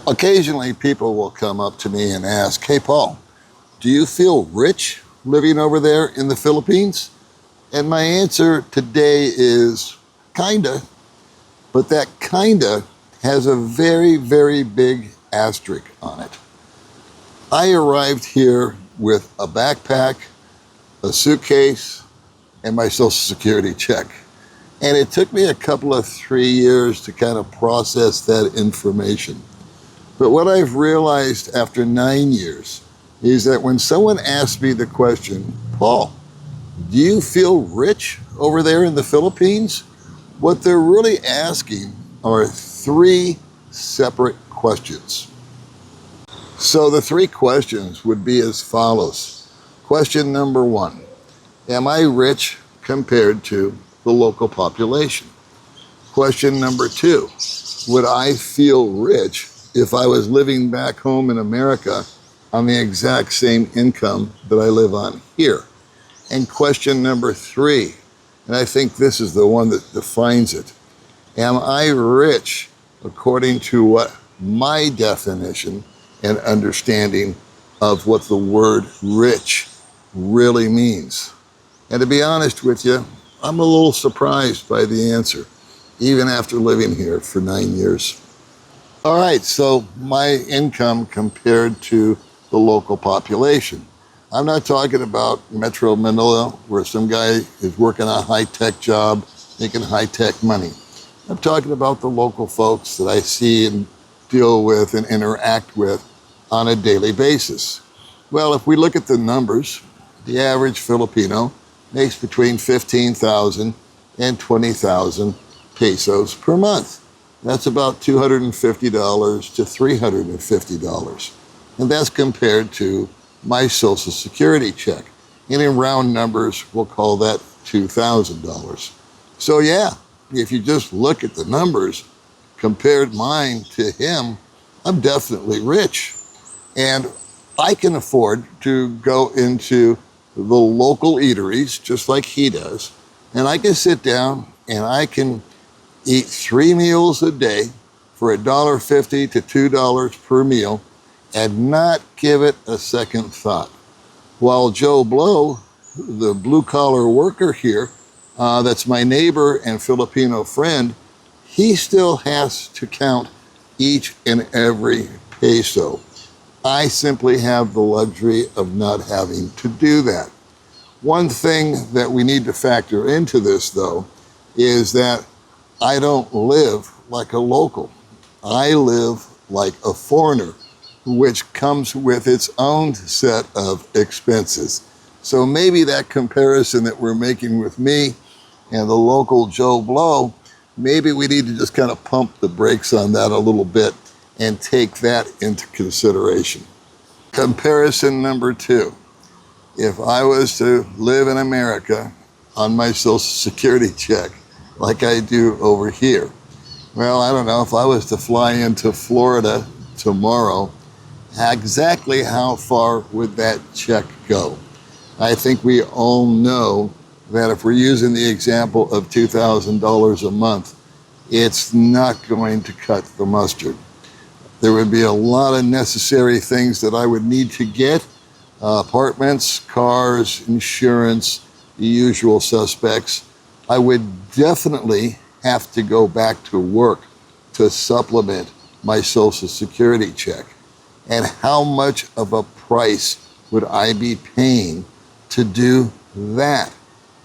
Occasionally, people will come up to me and ask, "Hey, Paul, do you feel rich living over there in the Philippines?" And my answer today is kinda, but that kinda has a very, very big asterisk on it. I arrived here with a backpack, a suitcase, and my Social Security check. And it took me a couple of 3 years to kind of process that information. But what I've realized after 9 years is that when someone asks me the question, "Paul, do you feel rich over there in the Philippines?" What they're really asking are three separate questions. So the three questions would be as follows. Question number one, am I rich compared to the local population? Question number two, would I feel rich if I was living back home in America on the exact same income that I live on here? And question number three, and I think this is the one that defines it, am I rich according to what my definition and understanding of what the word rich really means? And to be honest with you, I'm a little surprised by the answer, even after living here for 9 years. All right, so my income compared to the local population. I'm not talking about Metro Manila, where some guy is working a high-tech job, making high-tech money. I'm talking about the local folks that I see and deal with and interact with on a daily basis. Well, if we look at the numbers, the average Filipino makes between 15,000 and 20,000 pesos per month. That's about $250 to $350. And that's compared to my Social Security check. And in round numbers, we'll call that $2,000. So yeah, if you just look at the numbers, compared mine to him, I'm definitely rich. And I can afford to go into the local eateries, just like he does, and I can sit down and I can eat 3 meals a day for $1.50 to $2 per meal and not give it a second thought. While Joe Blow, the blue-collar worker here, that's my neighbor and Filipino friend, he still has to count each and every peso. I simply have the luxury of not having to do that. One thing that we need to factor into this, though, is that I don't live like a local. I live like a foreigner, which comes with its own set of expenses. So maybe that comparison that we're making with me and the local Joe Blow, maybe we need to just kind of pump the brakes on that a little bit and take that into consideration. Comparison number two. If I was to live in America on my Social Security check, like I do over here, well, I don't know, if I was to fly into Florida tomorrow, exactly how far would that check go? I think we all know that if we're using the example of $2,000 a month, it's not going to cut the mustard. There would be a lot of necessary things that I would need to get, apartments, cars, insurance, the usual suspects. I would definitely have to go back to work to supplement my Social Security check. And how much of a price would I be paying to do that?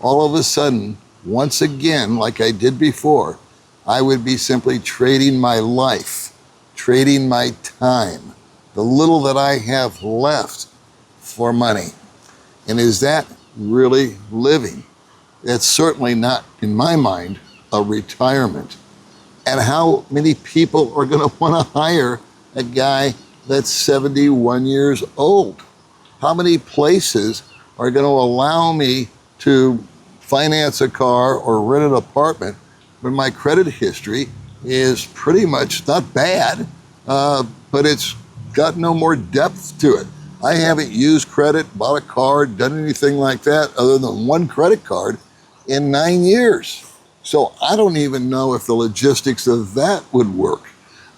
All of a sudden, once again, like I did before, I would be simply trading my life, trading my time, the little that I have left for money. And is that really living? That's certainly not, in my mind, a retirement. And how many people are going to want to hire a guy that's 71 years old? How many places are going to allow me to finance a car or rent an apartment when my credit history is pretty much not bad, but it's got no more depth to it? I haven't used credit, bought a car, done anything like that other than one credit card in 9 years. So I don't even know if the logistics of that would work.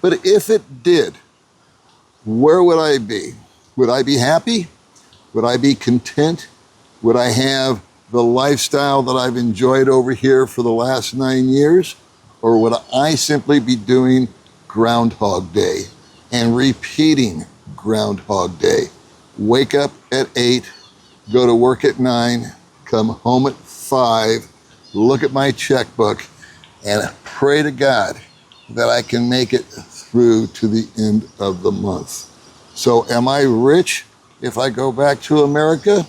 But if it did, where would I be? Would I be happy? Would I be content? Would I have the lifestyle that I've enjoyed over here for the last 9 years? Or would I simply be doing Groundhog Day and repeating Groundhog Day? Wake up at 8, go to work at 9, come home at 5, look at my checkbook, and pray to God that I can make it through to the end of the month. So am I rich if I go back to America?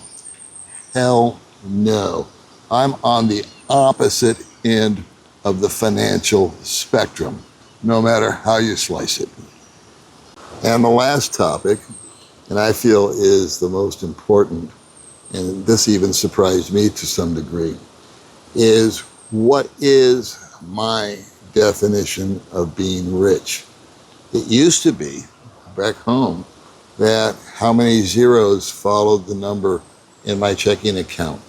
Hell no. I'm on the opposite end of the financial spectrum, no matter how you slice it. And the last topic, and I feel is the most important, and this even surprised me to some degree, is what is my definition of being rich? It used to be, back home, that how many zeros followed the number in my checking account.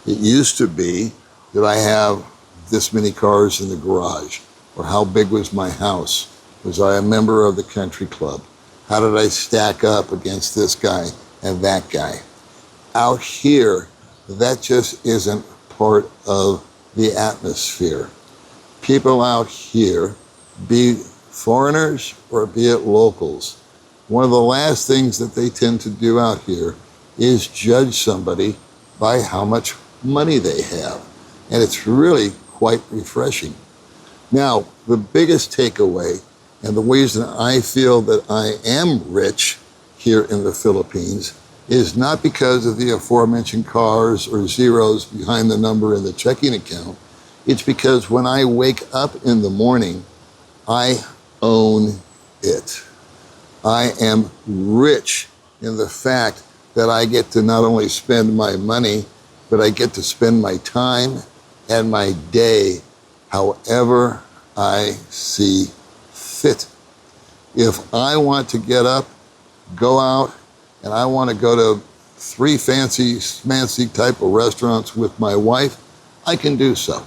It used to be that I have this many cars in the garage, or how big was my house? Was I a member of the country club? How did I stack up against this guy and that guy? Out here, that just isn't part of the atmosphere. People out here, be foreigners or be it locals, one of the last things that they tend to do out here is judge somebody by how much money they have. And it's really quite refreshing. Now, the biggest takeaway, and the reason I feel that I am rich here in the Philippines, is not because of the aforementioned cars or zeros behind the number in the checking account. It's because when I wake up in the morning, I own it. I am rich in the fact that I get to not only spend my money, but I get to spend my time and my day however I see fit. If I want to get up, go out, and I want to go to 3 fancy type of restaurants with my wife, I can do so.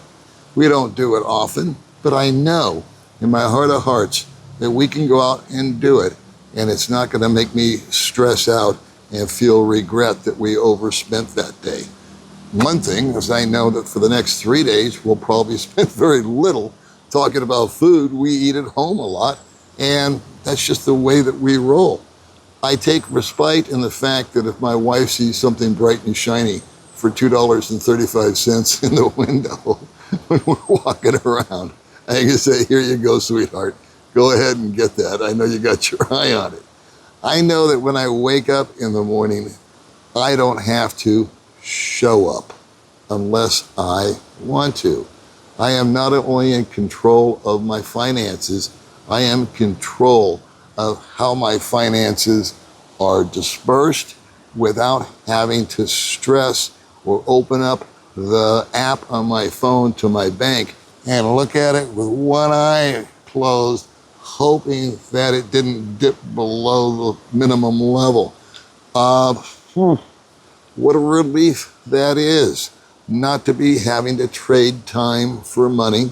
We don't do it often, but I know in my heart of hearts that we can go out and do it, and it's not going to make me stress out and feel regret that we overspent that day. One thing is I know that for the next 3 days, we'll probably spend very little talking about food. We eat at home a lot, and that's just the way that we roll. I take respite in the fact that if my wife sees something bright and shiny for $2.35 in the window when we're walking around, I can say, here you go, sweetheart. Go ahead and get that. I know you got your eye on it. I know that when I wake up in the morning, I don't have to show up unless I want to. I am not only in control of my finances, I am in control of how my finances are dispersed without having to stress or open up the app on my phone to my bank and look at it with one eye closed, hoping that it didn't dip below the minimum level. What a relief that is, not to be having to trade time for money,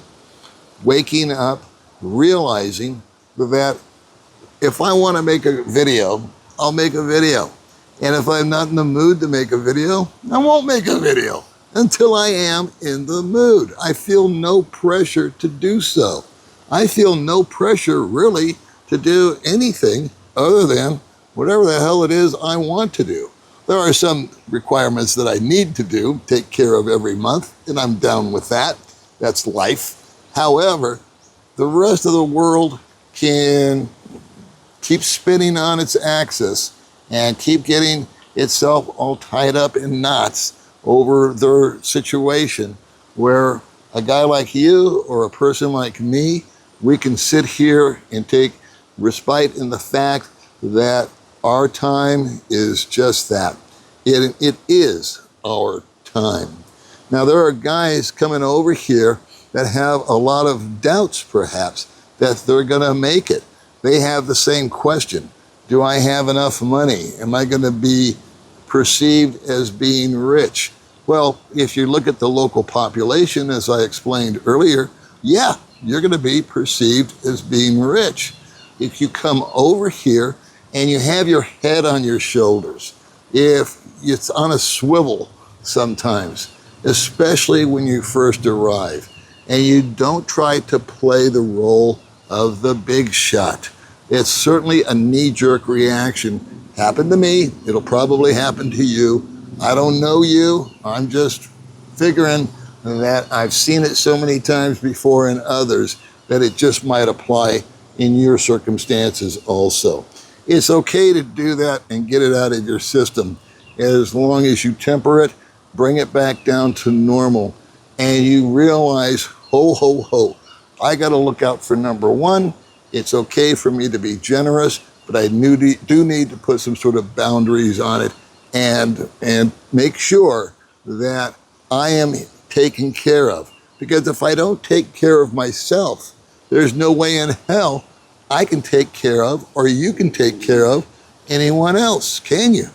waking up, realizing that if I want to make a video, I'll make a video. And if I'm not in the mood to make a video, I won't make a video until I am in the mood. I feel no pressure to do so. I feel no pressure really to do anything other than whatever the hell it is I want to do. There are some requirements that I need to do, take care of every month, and I'm down with that. That's life. However, the rest of the world can keep spinning on its axis and keep getting itself all tied up in knots over their situation, where a guy like you or a person like me, we can sit here and take respite in the fact that our time is just that. It is our time. Now, there are guys coming over here that have a lot of doubts, perhaps, that they're going to make it. They have the same question. Do I have enough money? Am I going to be perceived as being rich? Well, if you look at the local population, as I explained earlier, yeah, you're going to be perceived as being rich. If you come over here and you have your head on your shoulders, if it's on a swivel sometimes, especially when you first arrive, and you don't try to play the role of the big shot. It's certainly a knee-jerk reaction. Happened to me, it'll probably happen to you. I don't know you, I'm just figuring that I've seen it so many times before in others that it just might apply in your circumstances also. It's okay to do that and get it out of your system as long as you temper it, bring it back down to normal, and you realize, ho, ho, ho, I got to look out for number one. It's okay for me to be generous, but I do need to put some sort of boundaries on it and make sure that I am taken care of. Because if I don't take care of myself, there's no way in hell I can take care of, or you can take care of anyone else, can you?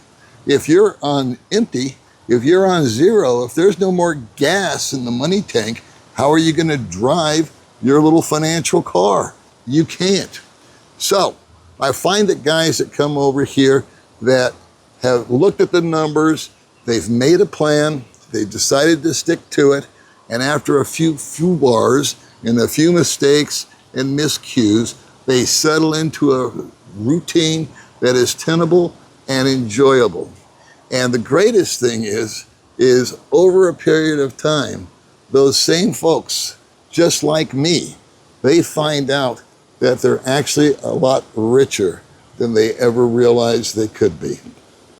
If you're on empty, if you're on zero, if there's no more gas in the money tank, how are you going to drive your little financial car? You can't. So I find that guys that come over here that have looked at the numbers, they've made a plan, they've decided to stick to it, and after a few bars and a few mistakes and miscues, they settle into a routine that is tenable and enjoyable. And the greatest thing is over a period of time, those same folks, just like me, they find out that they're actually a lot richer than they ever realized they could be.